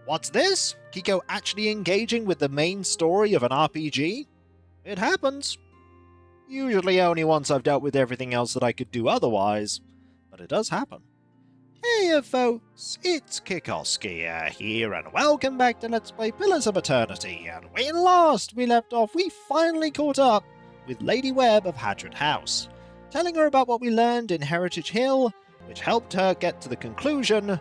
What's this? Kiko actually engaging with the main story of an RPG? It happens. Usually only once I've dealt with everything else that I could do otherwise, but it does happen. Hey folks, it's Kikoskia here, and welcome back to Let's Play Pillars of Eternity, and when last we left off, we finally caught up with Lady Webb of Hadred House, telling her about what we learned in Heritage Hill, which helped her get to the conclusion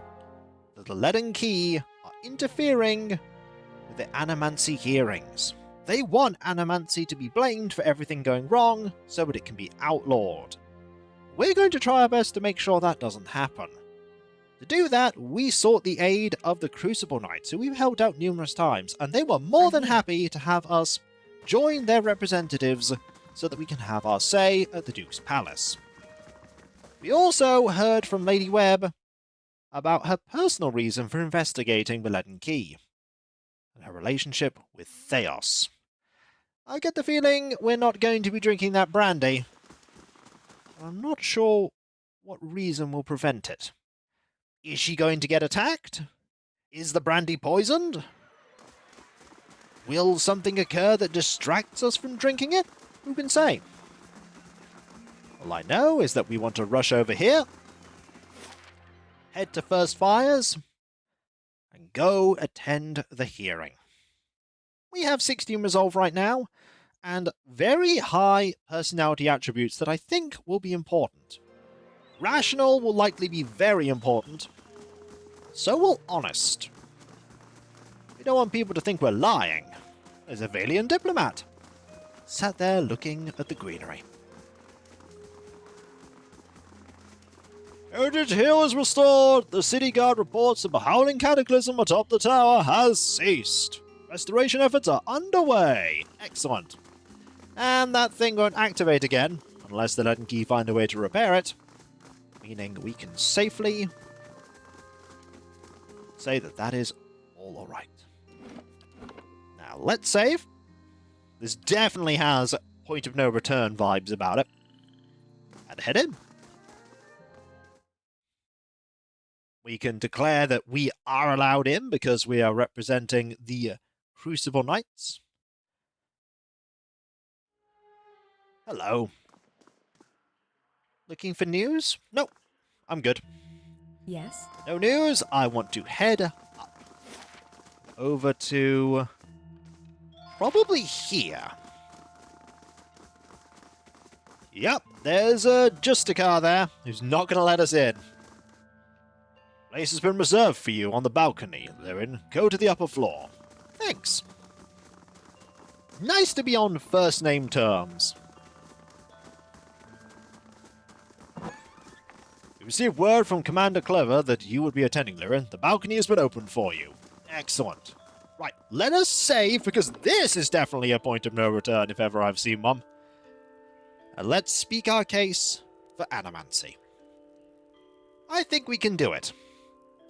that the Leaden Key are interfering with the Animancy hearings. They want Animancy to be blamed for everything going wrong, so that it can be outlawed. We're going to try our best to make sure that doesn't happen. To do that, we sought the aid of the Crucible Knights, who we've helped out numerous times, and they were more than happy to have us join their representatives so that we can have our say at the Duke's Palace. We also heard from Lady Webb about her personal reason for investigating the Leaden Key, and her relationship with Theos. I get the feeling we're not going to be drinking that brandy. I'm not sure what reason will prevent it. Is she going to get attacked? Is the brandy poisoned? Will something occur that distracts us from drinking it? Who can say? All I know is that we want to rush over here, head to First Fires, and go attend the hearing. We have 16 resolve right now, and very high personality attributes that I think will be important. Rational will likely be very important. So will honest. We don't want people to think we're lying. There's a Valiant diplomat. Sat there looking at the greenery. Heritage Hill is restored. The city guard reports that the howling cataclysm atop the tower has ceased. Restoration efforts are underway. Excellent. And that thing won't activate again, unless the Leaden Key find a way to repair it. Meaning we can safely say that that is all alright. Now, let's save. This definitely has point of no return vibes about it. And head in. We can declare that we are allowed in because we are representing the Crucible Knights. Hello. Looking for news? Nope. I'm good. Yes? No news. I want to head up. Over to probably here. Yep, there's a Justicar there who's not going to let us in. Place has been reserved for you on the balcony, Lyrin. Go to the upper floor. Thanks. Nice to be on first name terms. We received word from Commander Clever that you would be attending, Lyrin. The balcony has been opened for you. Excellent. Right, let us save, because this is definitely a point of no return if ever I've seen one. And let's speak our case for Animancy. I think we can do it.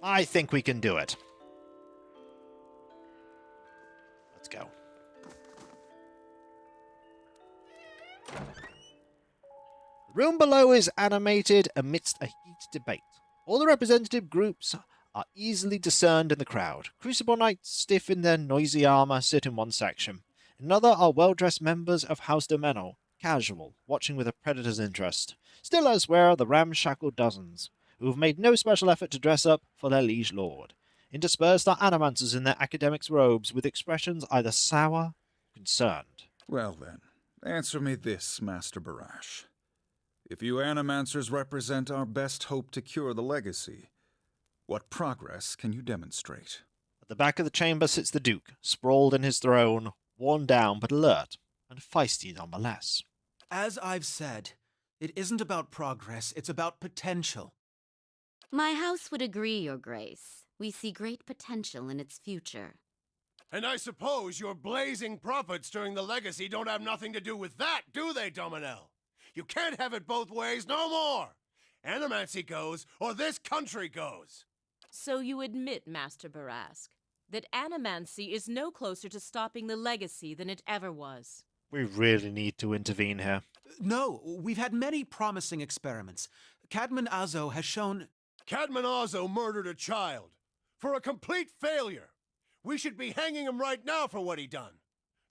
I think we can do it. Let's go. The room below is animated amidst a heated debate. All the representative groups are easily discerned in the crowd. Crucible Knights, stiff in their noisy armor, sit in one section. In another are well-dressed members of House Domeno, casual, watching with a predator's interest. Still elsewhere are the ramshackle dozens, who have made no special effort to dress up for their liege lord. Interspersed are animancers in their academics' robes, with expressions either sour or concerned. Well then, answer me this, Master Barash. If you animancers represent our best hope to cure the legacy, what progress can you demonstrate? At the back of the chamber sits the Duke, sprawled in his throne, worn down but alert, and feisty nonetheless. As I've said, it isn't about progress, it's about potential. My house would agree, Your Grace. We see great potential in its future. And I suppose your blazing profits during the legacy don't have nothing to do with that, do they, Dominel? You can't have it both ways no more! Animancy goes, or this country goes! So you admit, Master Barask, that Animancy is no closer to stopping the legacy than it ever was. We really need to intervene here. No, we've had many promising experiments. Cadman Azo has shown... Cadman Azo murdered a child. For a complete failure. We should be hanging him right now for what he done.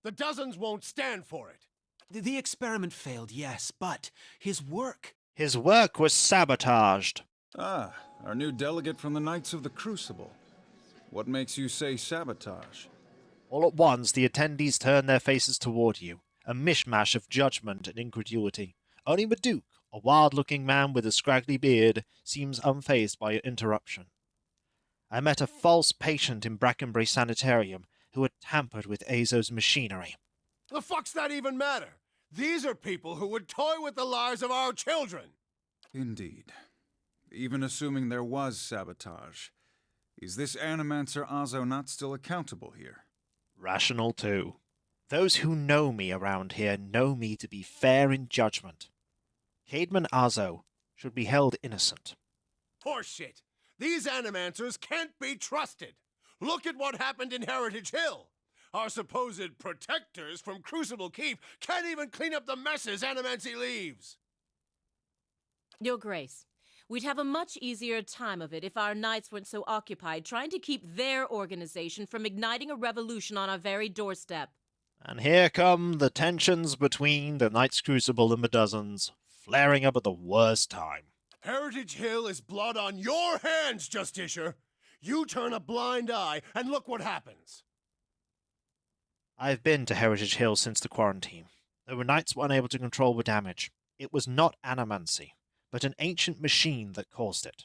The dozens won't stand for it. The experiment failed, yes, but his work... His work was sabotaged. Ah, our new delegate from the Knights of the Crucible. What makes you say sabotage? All at once, the attendees turn their faces toward you, a mishmash of judgment and incredulity. Only the Duke, a wild-looking man with a scraggly beard, seems unfazed by your interruption. I met a false patient in Brackenbury Sanitarium who had tampered with Azo's machinery. The fuck's that even matter? These are people who would toy with the lives of our children. Indeed. Even assuming there was sabotage, is this Animancer Azo not still accountable here? Rational too. Those who know me around here know me to be fair in judgment. Caedmon Azo should be held innocent. Horseshit! These Animancers can't be trusted! Look at what happened in Heritage Hill! Our supposed protectors from Crucible Keep can't even clean up the messes Animancy leaves! Your Grace, we'd have a much easier time of it if our knights weren't so occupied trying to keep their organization from igniting a revolution on our very doorstep. And here come the tensions between the Knights Crucible and the Dozens, flaring up at the worst time. Heritage Hill is blood on your hands, Justiciar! You turn a blind eye, and look what happens! I've been to Heritage Hill since the quarantine. There were knights unable to control the damage. It was not Animancy, but an ancient machine that caused it.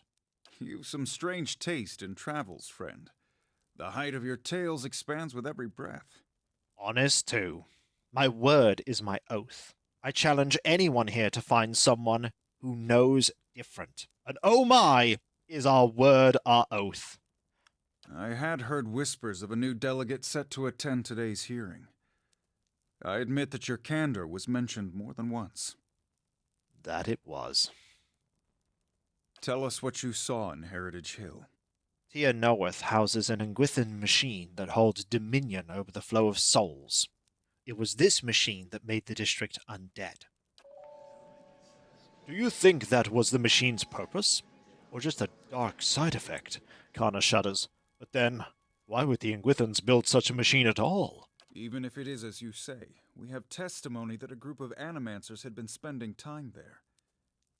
You've some strange taste in travels, friend. The height of your tales expands with every breath. Honest, too. My word is my oath. I challenge anyone here to find someone who knows different. And oh my, is our word our oath. I had heard whispers of a new delegate set to attend today's hearing. I admit that your candor was mentioned more than once. That it was. Tell us what you saw in Heritage Hill. Tia Knoweth houses an Engwithan machine that holds dominion over the flow of souls. It was this machine that made the district undead. Do you think that was the machine's purpose? Or just a dark side effect? Kana shudders. But then, why would the Engwithans build such a machine at all? Even if it is as you say, we have testimony that a group of Animancers had been spending time there.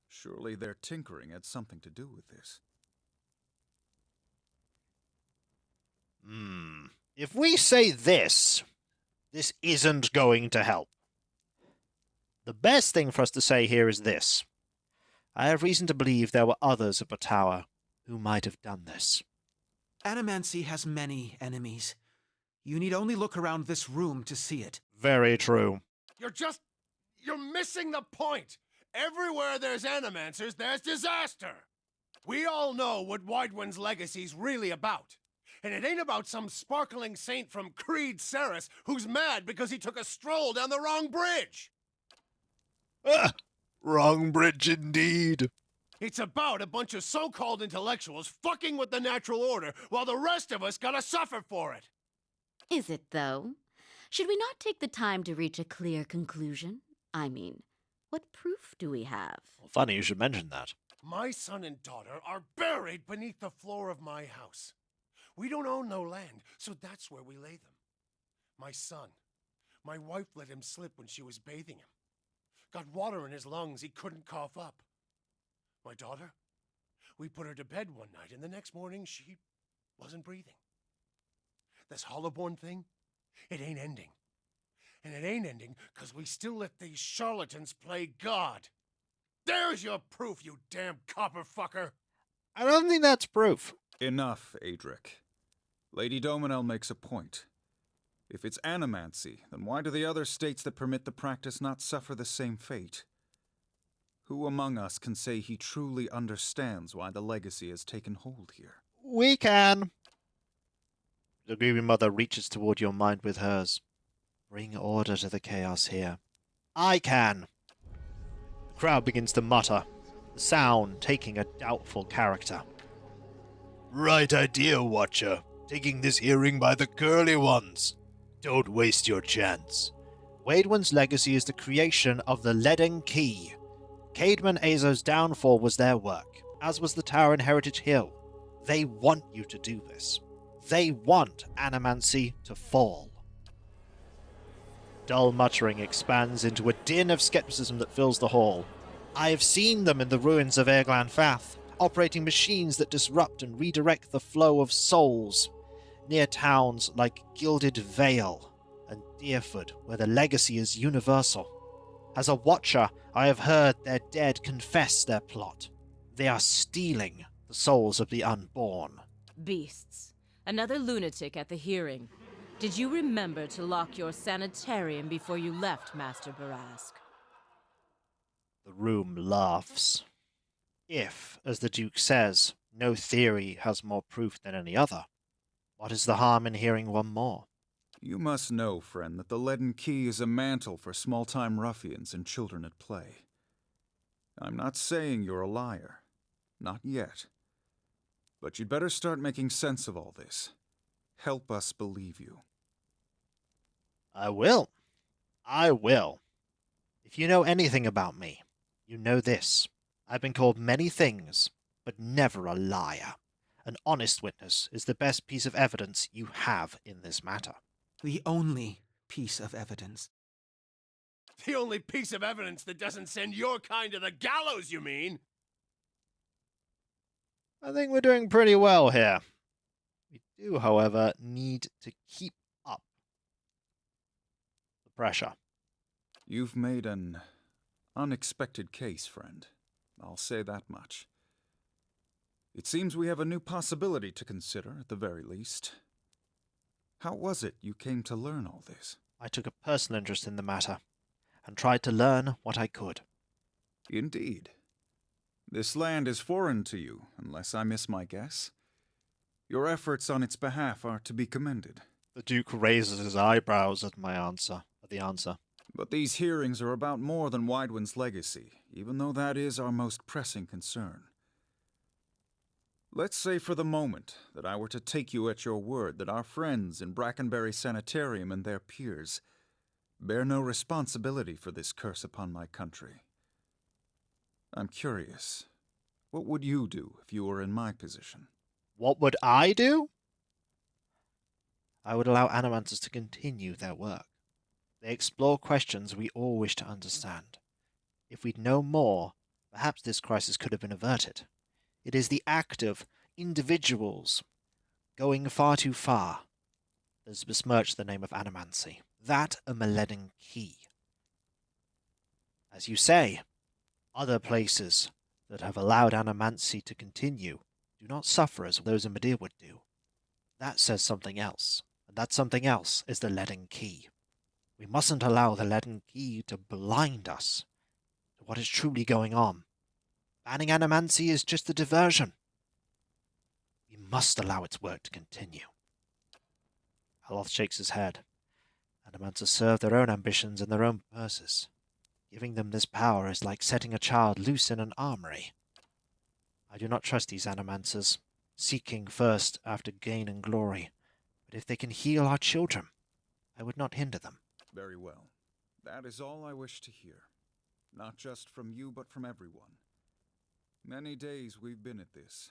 Surely their tinkering had something to do with this. If we say this isn't going to help. The best thing for us to say here is this. I have reason to believe there were others at the tower who might have done this. Animancy has many enemies. You need only look around this room to see it. Very true. You're missing the point! Everywhere there's Animancers, there's disaster! We all know what Widewind's legacy's really about. And it ain't about some sparkling saint from Creed Ceres who's mad because he took a stroll down the wrong bridge! Wrong bridge indeed. It's about a bunch of so-called intellectuals fucking with the natural order while the rest of us gotta suffer for it! Is it, though? Should we not take the time to reach a clear conclusion? I mean, what proof do we have? Well, funny you should mention that. My son and daughter are buried beneath the floor of my house. We don't own no land, so that's where we lay them. My son. My wife let him slip when she was bathing him. Got water in his lungs he couldn't cough up. My daughter? We put her to bed one night, and the next morning she wasn't breathing. This Hollowborn thing, it ain't ending. And it ain't ending because we still let these charlatans play God. There's your proof, you damn copper fucker! I don't think that's proof. Enough, Adric. Lady Dominel makes a point. If it's Animancy, then why do the other states that permit the practice not suffer the same fate? Who among us can say he truly understands why the legacy has taken hold here? We can. The grieving mother reaches toward your mind with hers. Bring order to the chaos here. I can. The crowd begins to mutter, the sound taking a doubtful character. Right idea, Watcher. Taking this hearing by the curly ones. Don't waste your chance. Waidwin's legacy is the creation of the Leaden Key. Caedmon Azo's downfall was their work, as was the tower in Heritage Hill. They want you to do this. They want Animancy to fall. Dull muttering expands into a din of skepticism that fills the hall. I have seen them in the ruins of Airglan Fath, operating machines that disrupt and redirect the flow of souls, near towns like Gilded Vale and Deerford, where the legacy is universal. As a watcher, I have heard their dead confess their plot. They are stealing the souls of the unborn. Beasts. Another lunatic at the hearing. Did you remember to lock your sanitarium before you left, Master Barask? The room laughs. If, as the Duke says, no theory has more proof than any other, what is the harm in hearing one more? You must know, friend, that the Leaden Key is a mantle for small-time ruffians and children at play. I'm not saying you're a liar. Not yet. But you'd better start making sense of all this. Help us believe you. I will. I will. If you know anything about me, you know this. I've been called many things, but never a liar. An honest witness is the best piece of evidence you have in this matter. The only piece of evidence. The only piece of evidence that doesn't send your kind to the gallows, you mean? I think we're doing pretty well here. We do, however, need to keep up the pressure. You've made an unexpected case, friend. I'll say that much. It seems we have a new possibility to consider, at the very least. How was it you came to learn all this? I took a personal interest in the matter, and tried to learn what I could. Indeed. This land is foreign to you, unless I miss my guess. Your efforts on its behalf are to be commended. The Duke raises his eyebrows at the answer. But these hearings are about more than Widewind's legacy, even though that is our most pressing concern. Let's say for the moment that I were to take you at your word that our friends in Brackenbury Sanitarium and their peers bear no responsibility for this curse upon my country. I'm curious, what would you do if you were in my position? What would I do? I would allow Animancers to continue their work. They explore questions we all wish to understand. If we'd know more, perhaps this crisis could have been averted. It is the act of individuals going far too far that has besmirched the name of Animancy. That and the Leaden Key. As you say, other places that have allowed Animancy to continue do not suffer as those in Medea would do. That says something else, and that something else is the Leaden Key. We mustn't allow the Leaden Key to blind us to what is truly going on. Banning Animancy is just a diversion. We must allow its work to continue. Aloth shakes his head. Animancers serve their own ambitions and their own purses. Giving them this power is like setting a child loose in an armory. I do not trust these Animancers, seeking first after gain and glory. But if they can heal our children, I would not hinder them. Very well. That is all I wish to hear. Not just from you, but from everyone. Many days we've been at this.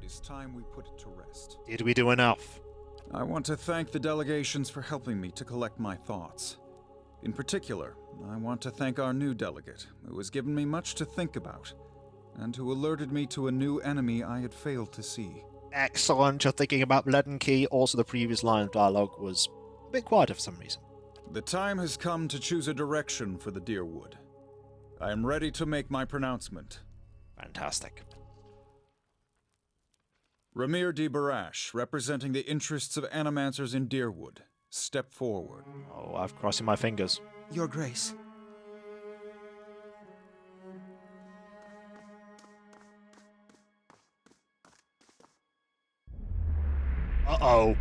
It is time we put it to rest. Did we do enough? I want to thank the delegations for helping me to collect my thoughts. In particular, I want to thank our new delegate, who has given me much to think about, and who alerted me to a new enemy I had failed to see. Excellent. You're thinking about Leaden Key. Also, the previous line of dialogue was a bit quieter for some reason. The time has come to choose a direction for the Deerwood. I am ready to make my pronouncement. Fantastic. Ramir de Barash, representing the interests of Animancers in Deerwood, step forward. Oh, I'm crossing my fingers. Your Grace. Uh-oh.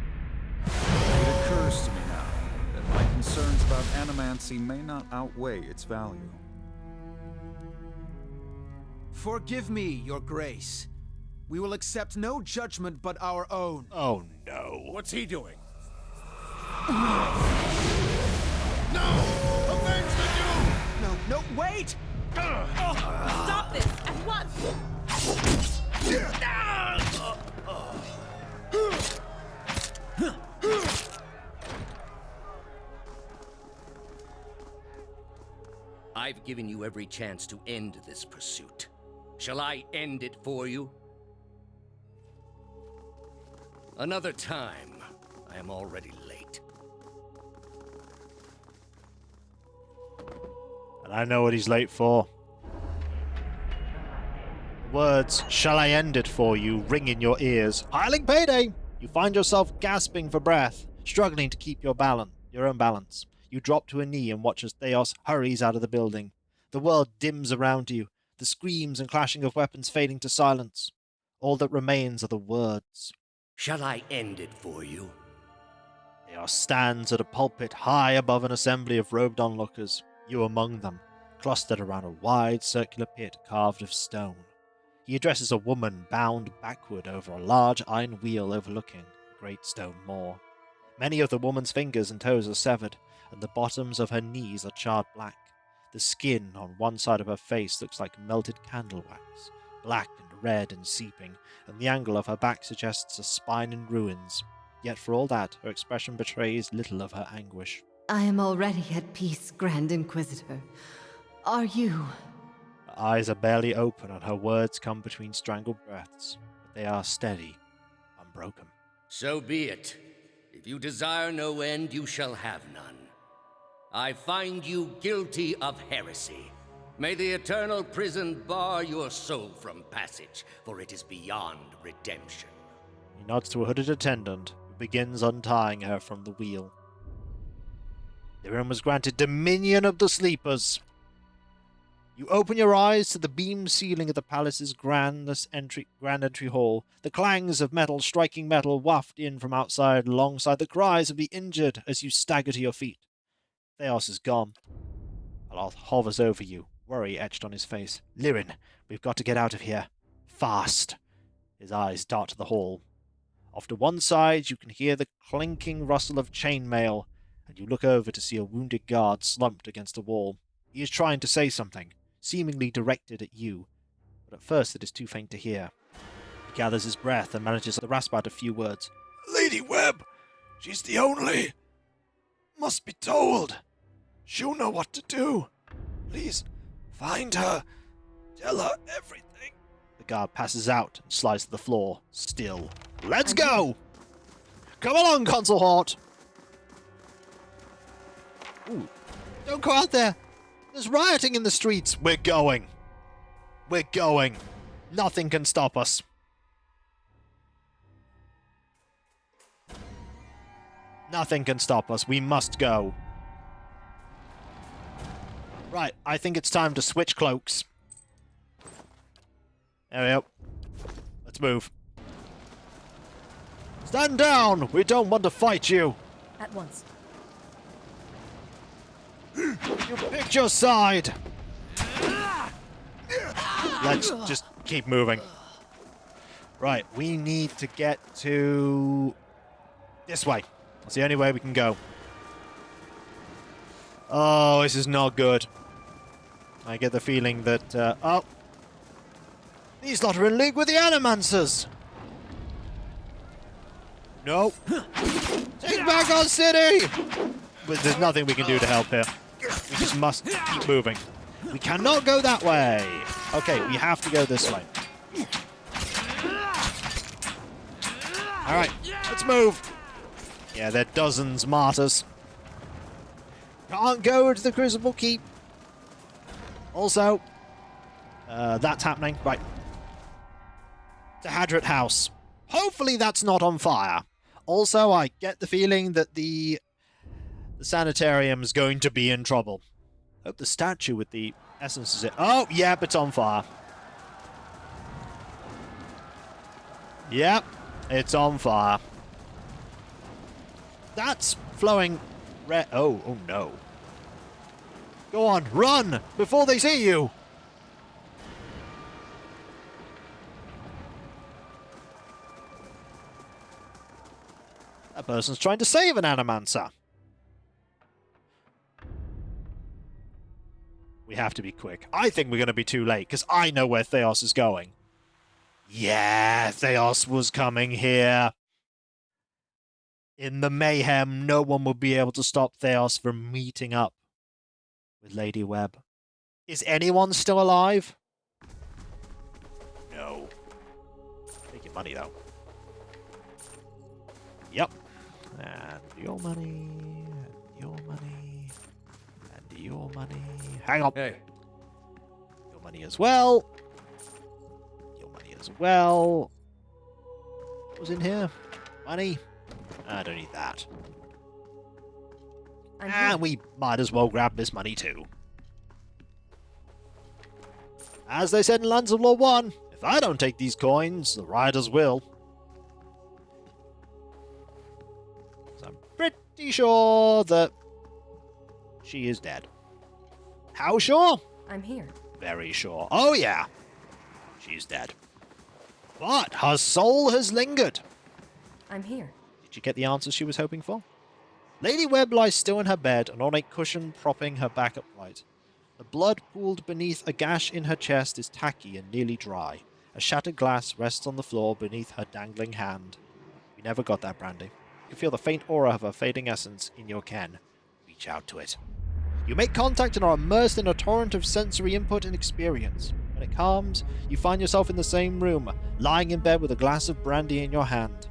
It occurs to me now that my concerns about Animancy may not outweigh its value. Forgive me, Your Grace. We will accept no judgment but our own. Oh, no. What's he doing? No! Avenge the Duke! No, wait! Stop this at once! I've given you every chance to end this pursuit. Shall I end it for you? Another time. I am already late. And I know what he's late for. The words, "Shall I end it for you?" ring in your ears. Piling payday! You find yourself gasping for breath, struggling to keep your own balance. You drop to a knee and watch as Theos hurries out of the building. The world dims around you, the screams and clashing of weapons fading to silence. All that remains are the words. Shall I end it for you? Theos stands at a pulpit high above an assembly of robed onlookers, you among them, clustered around a wide circular pit carved of stone. He addresses a woman bound backward over a large iron wheel overlooking a great stone moor. Many of the woman's fingers and toes are severed, and the bottoms of her knees are charred black. The skin on one side of her face looks like melted candle wax, black and red and seeping, and the angle of her back suggests a spine in ruins. Yet for all that, her expression betrays little of her anguish. I am already at peace, Grand Inquisitor. Are you? Her eyes are barely open, and her words come between strangled breaths, but they are steady, unbroken. So be it. If you desire no end, you shall have none. I find you guilty of heresy. May the eternal prison bar your soul from passage, for it is beyond redemption. He nods to a hooded attendant, who begins untying her from the wheel. Lyrin was granted dominion of the sleepers. You open your eyes to the beamed ceiling of the palace's grand entry hall. The clangs of metal striking metal waft in from outside alongside the cries of the injured as you stagger to your feet. Theos is gone. Aloth hovers over you, worry etched on his face. Lyrin, we've got to get out of here. Fast. His eyes dart to the hall. Off to one side, you can hear the clinking rustle of chainmail, and you look over to see a wounded guard slumped against a wall. He is trying to say something, seemingly directed at you, but at first it is too faint to hear. He gathers his breath and manages to rasp out a few words. "Lady Webb! She's the only... Must be told. She'll know what to do. Please, find her. Tell her everything." The guard passes out and slides to the floor, still. Let's go! Come along, Consul Hort! Ooh, don't go out there! There's rioting in the streets! We're going! We're going! Nothing can stop us! Nothing can stop us. We must go. Right, I think it's time to switch cloaks. There we go. Let's move. Stand down! We don't want to fight you! At once. You picked your side! Let's just keep moving. Right, we need to get to... this way. That's the only way we can go. Oh, this is not good. I get the feeling that, oh! These lot are in league with the Animancers! No. Take back our city! But there's nothing we can do to help here. We just must keep moving. We cannot go that way. Okay, we have to go this way. Alright, let's move. Yeah, they're dozens martyrs. Can't go to the Crucible Keep. Also, that's happening. Right. To Hadrat House. Hopefully that's not on fire. Also, I get the feeling that the sanitarium is going to be in trouble. Hope the statue with the essence is it. Oh, yep, it's on fire. Yep, it's on fire. That's flowing red. Oh no. Go on, run before they see you. That person's trying to save an Animancer. We have to be quick. I think we're going to be too late, because I know where Theos is going. Yeah, Theos was coming here. In the mayhem, no one would be able to stop Theos from meeting up with Lady Webb. Is anyone still alive? No. Take your money, though. Yep. And your money. And your money. And your money. Hang on. Hey, Your money as well. Your money as well. What was in here? Money. I don't need that. And we might as well grab this money too. As they said in Lands of Law 1, if I don't take these coins, the rioters will. So I'm pretty sure that she is dead. How sure? I'm here. Very sure. Oh yeah, she's dead. But her soul has lingered. I'm here. Did she get the answers she was hoping for? Lady Webb lies still in her bed, an ornate cushion propping her back upright. The blood pooled beneath a gash in her chest is tacky and nearly dry. A shattered glass rests on the floor beneath her dangling hand. You never got that, Brandy. You can feel the faint aura of her fading essence in your ken. Reach out to it. You make contact and are immersed in a torrent of sensory input and experience. When it calms, you find yourself in the same room, lying in bed with a glass of brandy in your hand.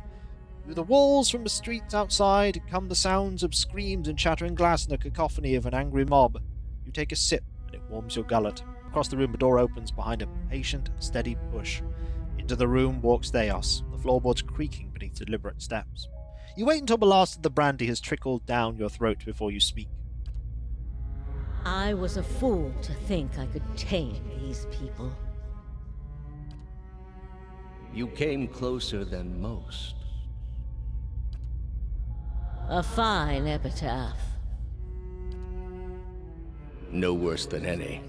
Through the walls from the streets outside come the sounds of screams and shattering glass and the cacophony of an angry mob. You take a sip, and it warms your gullet. Across the room, a door opens behind a patient, steady push. Into the room walks Theos, the floorboards creaking beneath deliberate steps. You wait until the last of the brandy has trickled down your throat before you speak. I was a fool to think I could tame these people. you came closer than most. A fine epitaph. No worse than any.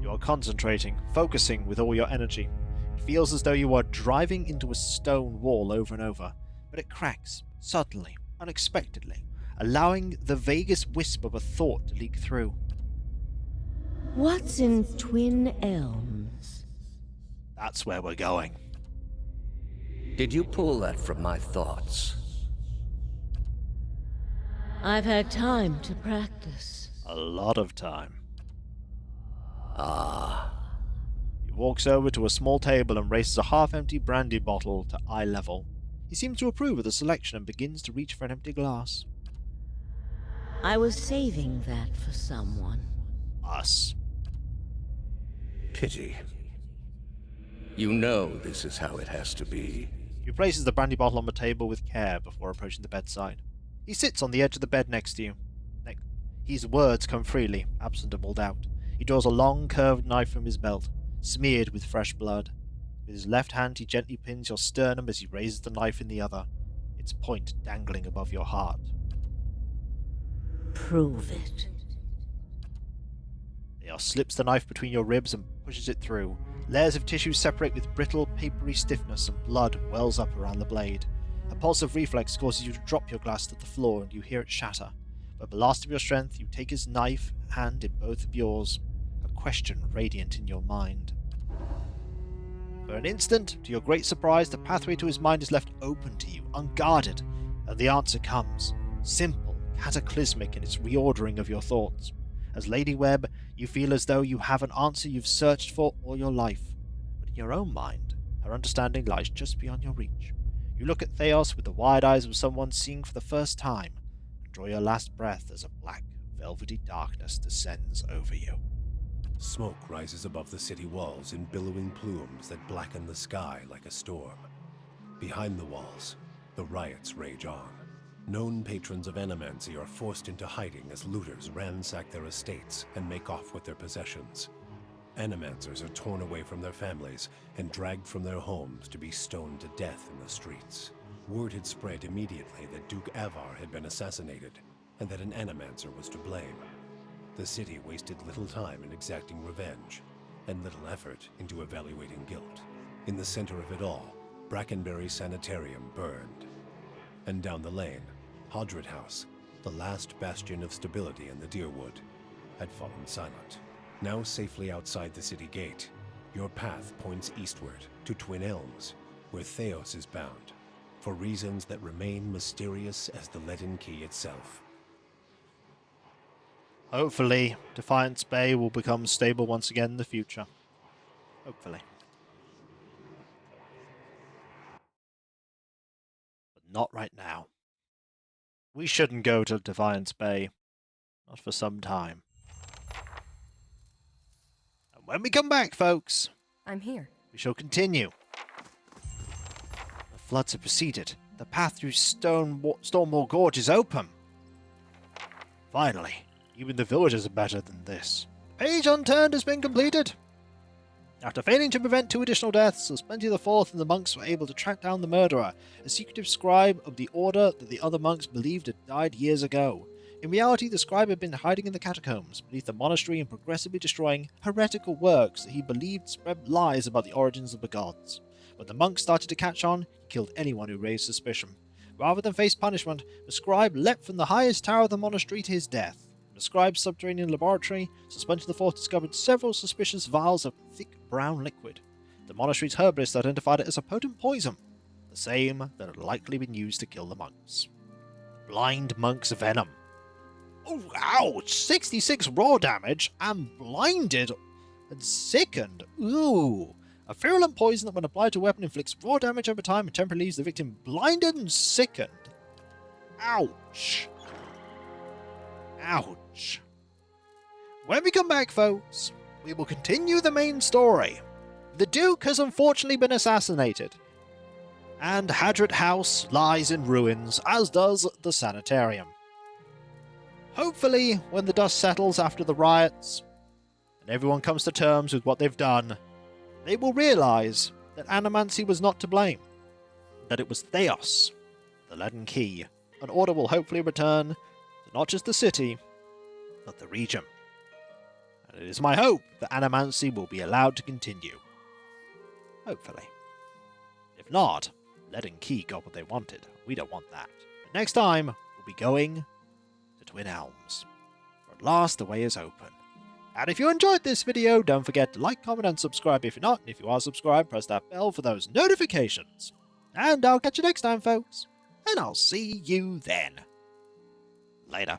You are concentrating, focusing with all your energy. It feels as though you are driving into a stone wall over and over, but it cracks, suddenly, unexpectedly, allowing the vaguest wisp of a thought to leak through. What's in Twin Elms? That's where we're going. Did you pull that from my thoughts? I've had time to practice. A lot of time. Ah. He walks over to a small table and raises a half-empty brandy bottle to eye level. He seems to approve of the selection and begins to reach for an empty glass. I was saving that for someone. Us. Pity. You know this is how it has to be. He places the brandy bottle on the table with care before approaching the bedside. He sits on the edge of the bed next to you. His words come freely, absent of all doubt. He draws a long, curved knife from his belt, smeared with fresh blood. With his left hand, he gently pins your sternum as he raises the knife in the other, its point dangling above your heart. Prove it. Theos slips the knife between your ribs and pushes it through. Layers of tissue separate with brittle, papery stiffness, and blood wells up around the blade. A pulsive reflex causes you to drop your glass to the floor, and you hear it shatter. But the last of your strength, you take his knife, hand in both of yours, a question radiant in your mind. For an instant, to your great surprise, the pathway to his mind is left open to you, unguarded, and the answer comes. Simple, cataclysmic in its reordering of your thoughts. As Lady Webb, you feel as though you have an answer you've searched for all your life. But in your own mind, her understanding lies just beyond your reach. You look at Theos with the wide eyes of someone seeing for the first time, and draw your last breath as a black, velvety darkness descends over you. Smoke rises above the city walls in billowing plumes that blacken the sky like a storm. Behind the walls, the riots rage on. Known patrons of Animancy are forced into hiding as looters ransack their estates and make off with their possessions. Animancers are torn away from their families and dragged from their homes to be stoned to death in the streets. Word had spread immediately that Duke Avar had been assassinated, and that an Animancer was to blame. The city wasted little time in exacting revenge, and little effort into evaluating guilt. In the center of it all, Brackenberry Sanitarium burned. And down the lane, Hodred House, the last bastion of stability in the Deerwood, had fallen silent. Now safely outside the city gate, your path points eastward to Twin Elms, where Theos is bound, for reasons that remain mysterious as the Leaden Key itself. Hopefully, Defiance Bay will become stable once again in the future. Hopefully. But not right now. We shouldn't go to Defiance Bay. Not for some time. And when we come back, folks, I'm here. we shall continue. The floods have receded. The path through Stormwall Gorge is open. Finally, even the villagers are better than this. The page unturned has been completed. After failing to prevent 2 additional deaths, Suspenti IV and the monks were able to track down the murderer, a secretive scribe of the order that the other monks believed had died years ago. In reality, the scribe had been hiding in the catacombs beneath the monastery and progressively destroying heretical works that he believed spread lies about the origins of the gods. When the monks started to catch on, he killed anyone who raised suspicion. Rather than face punishment, the scribe leapt from the highest tower of the monastery to his death. In the scribe's subterranean laboratory, Suspenti IV discovered several suspicious vials of thick brown liquid. The monastery's herbalist identified it as a potent poison, the same that had likely been used to kill the monks. Blind Monk's Venom. Oh, ouch! 66 raw damage, and blinded and sickened. Ooh! A virulent poison that when applied to a weapon inflicts raw damage over time and temporarily leaves the victim blinded and sickened. Ouch! Ouch. When we come back, folks, we will continue the main story. The Duke has unfortunately been assassinated, and Hadrit House lies in ruins, as does the sanitarium. Hopefully, when the dust settles after the riots, and everyone comes to terms with what they've done, they will realize that Animancy was not to blame, that it was Theos, the Leaden Key, and order will hopefully return to not just the city, but the region. And it is my hope that Animancy will be allowed to continue. Hopefully. If not, Leaden Key got what they wanted. We don't want that. But next time, we'll be going to Twin Elms. For at last, the way is open. And if you enjoyed this video, don't forget to like, comment, and subscribe if you're not. And if you are subscribed, press that bell for those notifications. And I'll catch you next time, folks. And I'll see you then. Later.